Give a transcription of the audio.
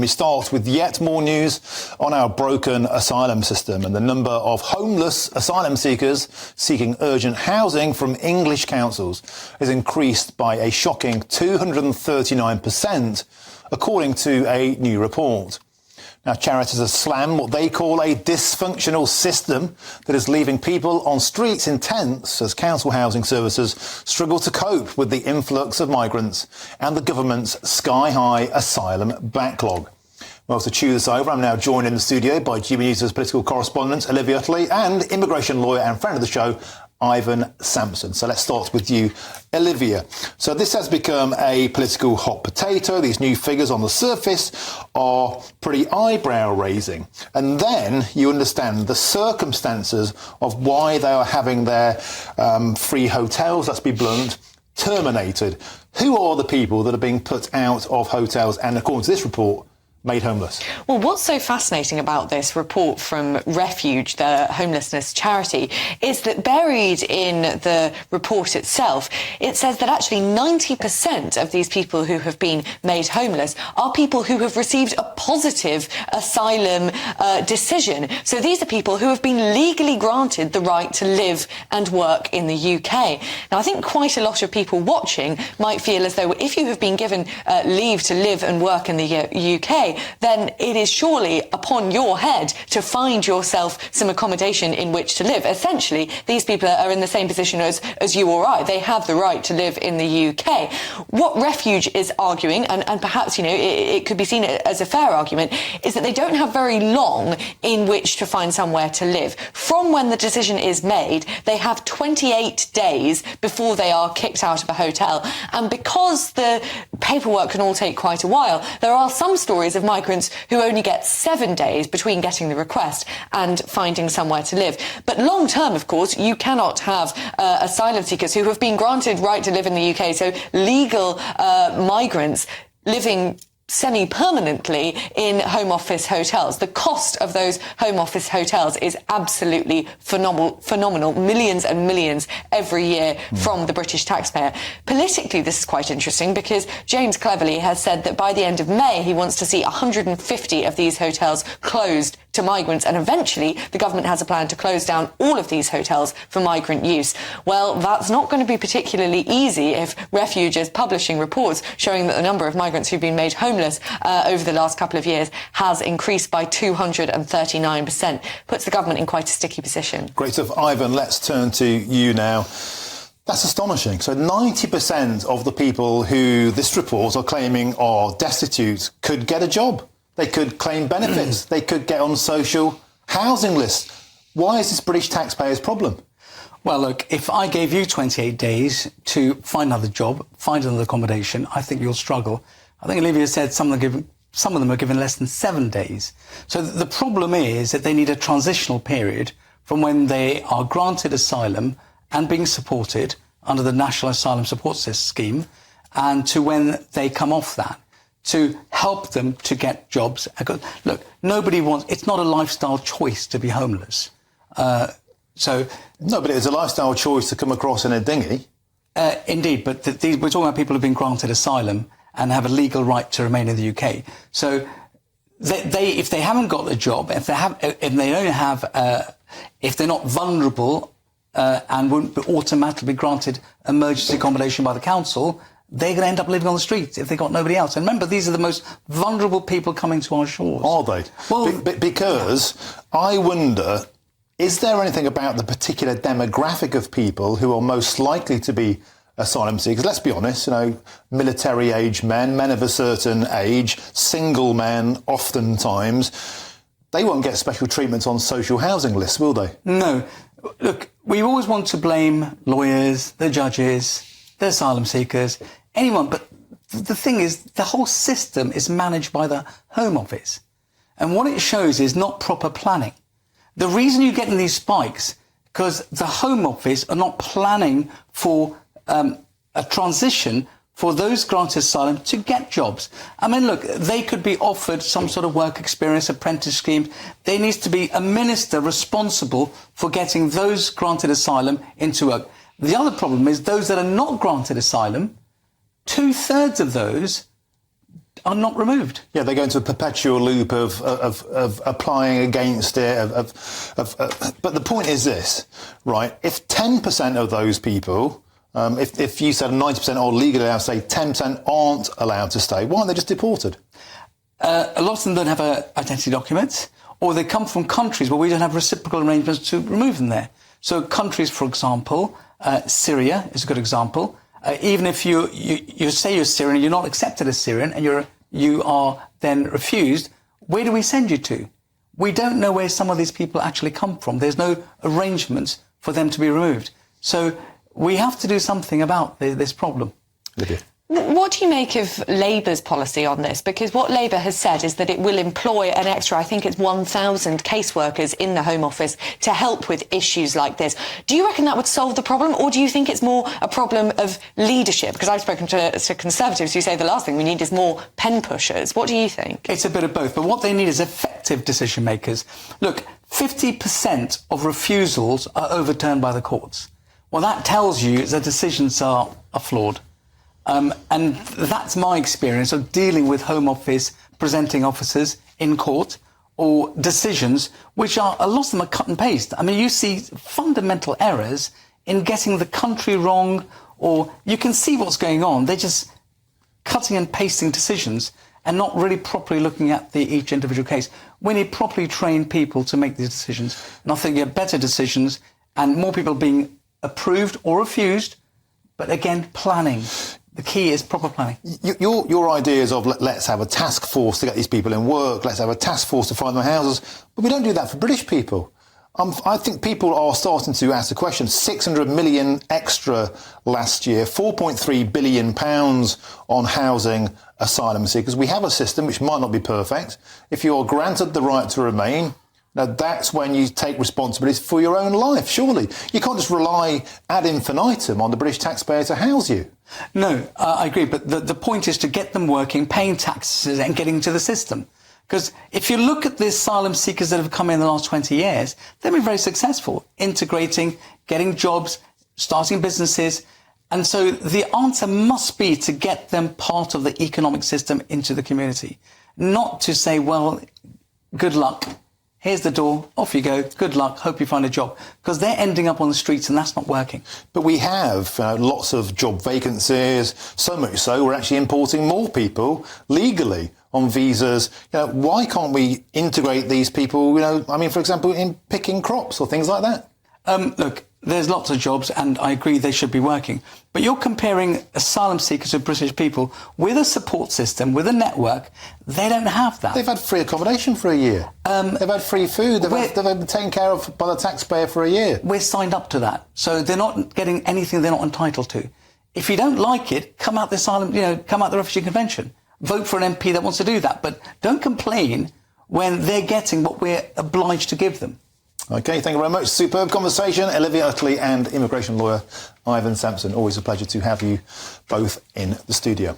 we start with yet more news on our broken asylum system and the number of homeless asylum seekers seeking urgent housing from English councils has increased by a shocking 239%, according to a new report. Now, charities have slammed what they call a dysfunctional system that is leaving people on streets in tents as council housing services struggle to cope with the influx of migrants and the government's sky-high asylum backlog. Well, to chew this over, I'm now joined in the studio by GBNews' political correspondent Olivia Utley and immigration lawyer and friend of the show, Ivon Sampson. So let's start with you, Olivia. So this has become a political hot potato. These new figures on the surface are pretty eyebrow-raising. And then you understand the circumstances of why they are having their free hotels, let's be blunt, terminated. Who are the people that are being put out of hotels and, according to this report, made homeless? Well, what's so fascinating about this report from Refuge, the homelessness charity, is that buried in the report itself, it says that actually 90% of these people who have been made homeless are people who have received a positive asylum decision. So these are people who have been legally granted the right to live and work in the UK. Now, I think quite a lot of people watching might feel as though if you have been given leave to live and work in the UK, then it is surely upon your head to find yourself some accommodation in which to live. Essentially, these people are in the same position as you or I. They have the right to live in the UK. What Refuge is arguing, and perhaps, you know, it could be seen as a fair argument, is that they don't have very long in which to find somewhere to live. From when the decision is made, they have 28 days before they are kicked out of a hotel. And because the paperwork can all take quite a while, there are some stories of migrants who only get 7 days between getting the request and finding somewhere to live. But long term, of course, you cannot have asylum seekers who have been granted right to live in the UK, so legal migrants living semi-permanently in Home Office hotels. The cost of those Home Office hotels is absolutely phenomenal. Millions and millions every year from the British taxpayer. Politically, this is quite interesting because James Cleverly has said that by the end of May, he wants to see 150 of these hotels closed to migrants, and eventually the government has a plan to close down all of these hotels for migrant use. Well, that's not going to be particularly easy if Refuge is publishing reports showing that the number of migrants who've been made homeless over the last couple of years has increased by 239%. Puts the government in quite a sticky position. Great stuff. Ivon, let's turn to you now. That's astonishing. So 90% of the people who this report are claiming are destitute could get a job. They could claim benefits. They could get on social housing lists. Why is this British taxpayers' problem? Well, look, if I gave you 28 days to find another job, find another accommodation, I think you'll struggle. I think Olivia said some of them are given less than 7 days. So the problem is that they need a transitional period from when they are granted asylum and being supported under the National Asylum Support Scheme and to when they come off that, to help them to get jobs. Look, it's not a lifestyle choice to be homeless. No, but it's a lifestyle choice to come across in a dinghy. Indeed, but we're talking about people who've been granted asylum and have a legal right to remain in the UK. So if they haven't got a job, if they're not vulnerable and wouldn't be automatically granted emergency accommodation by the council, they're going to end up living on the streets if they've got nobody else. And remember, these are the most vulnerable people coming to our shores. Are they? Well, because I wonder, is there anything about the particular demographic of people who are most likely to be asylum seekers? Let's be honest, military-age men of a certain age, single men oftentimes, they won't get special treatment on social housing lists, will they? No. Look, we always want to blame lawyers, the judges, the asylum seekers, anyone. But the thing is, the whole system is managed by the Home Office. And what it shows is not proper planning. The reason you're getting these spikes, because the Home Office are not planning for a transition for those granted asylum to get jobs. I mean, look, they could be offered some sort of work experience, apprentice scheme. There needs to be a minister responsible for getting those granted asylum into work. The other problem is those that are not granted asylum, 2/3 of those are not removed. Yeah, they go into a perpetual loop of applying against it. But the point is this, right? If 10% of those people, if you said 90% are legally allowed to stay, 10% aren't allowed to stay, why aren't they just deported? A lot of them don't have identity documents, or they come from countries where we don't have reciprocal arrangements to remove them there. So countries, for example, Syria is a good example. Even if you say you're Syrian, you're not accepted as Syrian, and you are then refused, where do we send you to? We don't know where some of these people actually come from. There's no arrangements for them to be removed. So we have to do something about this problem. Lydia. What do you make of Labour's policy on this? Because what Labour has said is that it will employ an extra, I think it's 1,000 caseworkers in the Home Office to help with issues like this. Do you reckon that would solve the problem, or do you think it's more a problem of leadership? Because I've spoken to Conservatives who say the last thing we need is more pen pushers. What do you think? It's a bit of both, but what they need is effective decision makers. Look, 50% of refusals are overturned by the courts. Well, that tells you that decisions are flawed. And that's my experience of dealing with Home Office presenting officers in court, or decisions which are, a lot of them are cut and paste. I mean, you see fundamental errors in getting the country wrong, or you can see what's going on. They're just cutting and pasting decisions and not really properly looking at each individual case. We need properly trained people to make these decisions. And I think you get better decisions and more people being approved or refused, but again, planning. The key is proper planning. Your ideas of let's have a task force to get these people in work, let's have a task force to find them houses, but we don't do that for British people. I think people are starting to ask the question. 600 million extra last year, £4.3 billion on housing asylum seekers. We have a system which might not be perfect. If you are granted the right to remain, now, that's when you take responsibility for your own life, surely. You can't just rely ad infinitum on the British taxpayer to house you. No, I agree, but the point is to get them working, paying taxes and getting into the system. Because if you look at the asylum seekers that have come in the last 20 years, they've been very successful, integrating, getting jobs, starting businesses. And so the answer must be to get them part of the economic system into the community, not to say, well, good luck. Here's the door, off you go, good luck, hope you find a job. Because they're ending up on the streets and that's not working. But we have lots of job vacancies, so much so we're actually importing more people legally on visas. Why can't we integrate these people, for example, in picking crops or things like that? Look, there's lots of jobs and I agree they should be working. But you're comparing asylum seekers with British people with a support system, with a network. They don't have that. They've had free accommodation for a year. They've had free food. They've been taken care of by the taxpayer for a year. We're signed up to that. So they're not getting anything they're not entitled to. If you don't like it, come out the asylum, come out the Refugee Convention. Vote for an MP that wants to do that. But don't complain when they're getting what we're obliged to give them. OK, thank you very much. Superb conversation. Olivia Utley and immigration lawyer Ivon Sampson. Always a pleasure to have you both in the studio.